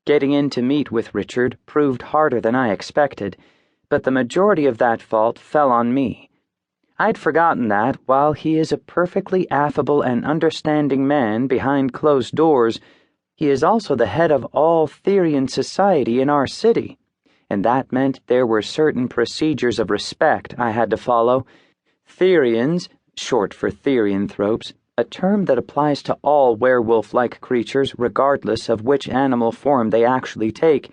Getting in to meet with Richard proved harder than I expected, but the majority of that fault fell on me. I'd forgotten that, while he is a perfectly affable and understanding man behind closed doors, he is also the head of all Therian society in our city, and that meant there were certain procedures of respect I had to follow. Therians, short for therianthropes, a term that applies to all werewolf-like creatures regardless of which animal form they actually take,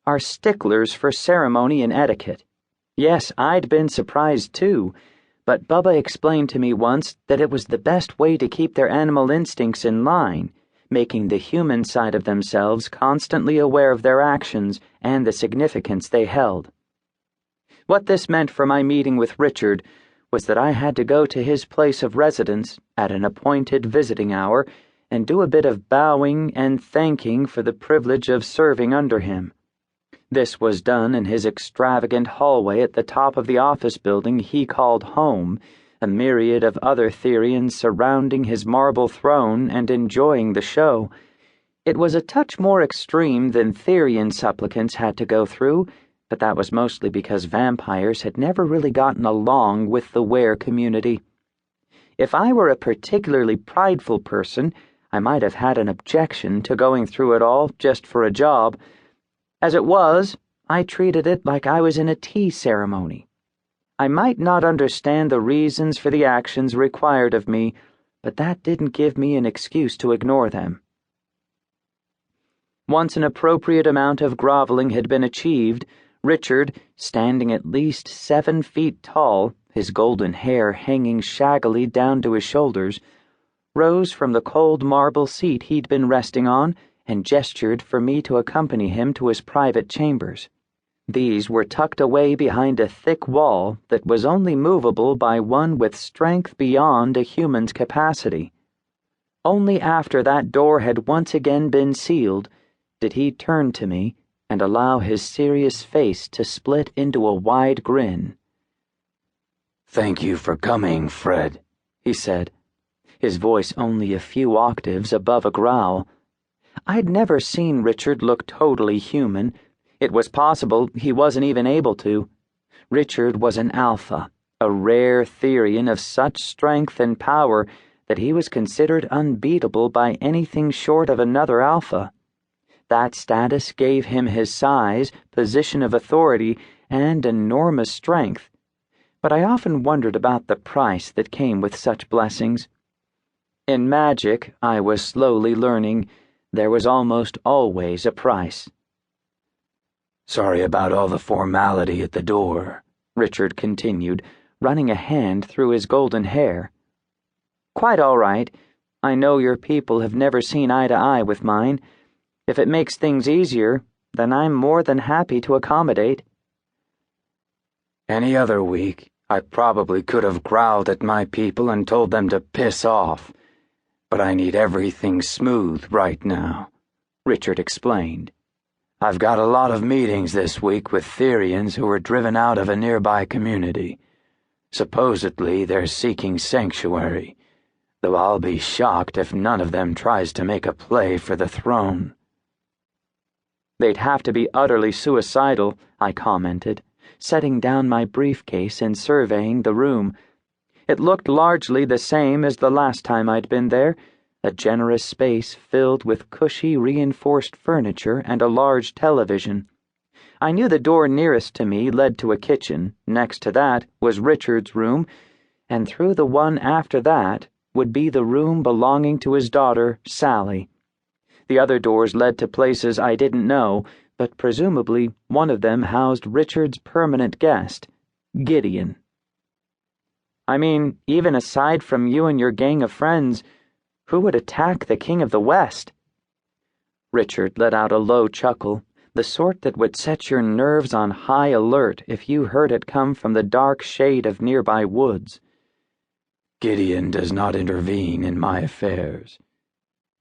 are sticklers for ceremony and etiquette. Yes, I'd been surprised too, but Bubba explained to me once that it was the best way to keep their animal instincts in line, making the human side of themselves constantly aware of their actions and the significance they held. What this meant for my meeting with Richard was that I had to go to his place of residence at an appointed visiting hour and do a bit of bowing and thanking for the privilege of serving under him. This was done in his extravagant hallway at the top of the office building he called home, a myriad of other Therians surrounding his marble throne and enjoying the show. It was a touch more extreme than Therian supplicants had to go through, but that was mostly because vampires had never really gotten along with the were community. If I were a particularly prideful person, I might have had an objection to going through it all just for a job. As it was, I treated it like I was in a tea ceremony. I might not understand the reasons for the actions required of me, but that didn't give me an excuse to ignore them. Once an appropriate amount of groveling had been achieved, Richard, standing at least 7 feet tall, his golden hair hanging shaggily down to his shoulders, rose from the cold marble seat he'd been resting on and gestured for me to accompany him to his private chambers. These were tucked away behind a thick wall that was only movable by one with strength beyond a human's capacity. Only after that door had once again been sealed did he turn to me and allow his serious face to split into a wide grin. "Thank you for coming, Fred," he said, his voice only a few octaves above a growl. I'd never seen Richard look totally human. It was possible he wasn't even able to. Richard was an alpha, a rare Therian of such strength and power that he was considered unbeatable by anything short of another alpha. That status gave him his size, position of authority, and enormous strength. But I often wondered about the price that came with such blessings. In magic, I was slowly learning, there was almost always a price. "Sorry about all the formality at the door," Richard continued, running a hand through his golden hair. "Quite all right. I know your people have never seen eye to eye with mine. If it makes things easier, then I'm more than happy to accommodate." "Any other week, I probably could have growled at my people and told them to piss off, but I need everything smooth right now," Richard explained. "I've got a lot of meetings this week with Therians who were driven out of a nearby community. Supposedly they're seeking sanctuary, though I'll be shocked if none of them tries to make a play for the throne." "They'd have to be utterly suicidal," I commented, setting down my briefcase and surveying the room. It looked largely the same as the last time I'd been there, a generous space filled with cushy reinforced furniture and a large television. I knew the door nearest to me led to a kitchen, next to that was Richard's room, and through the one after that would be the room belonging to his daughter, Sally. The other doors led to places I didn't know, but presumably one of them housed Richard's permanent guest, Gideon. "I mean, even aside from you and your gang of friends, who would attack the King of the West?" Richard let out a low chuckle, the sort that would set your nerves on high alert if you heard it come from the dark shade of nearby woods. "Gideon does not intervene in my affairs.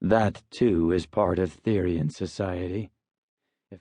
That, too, is part of Therian society."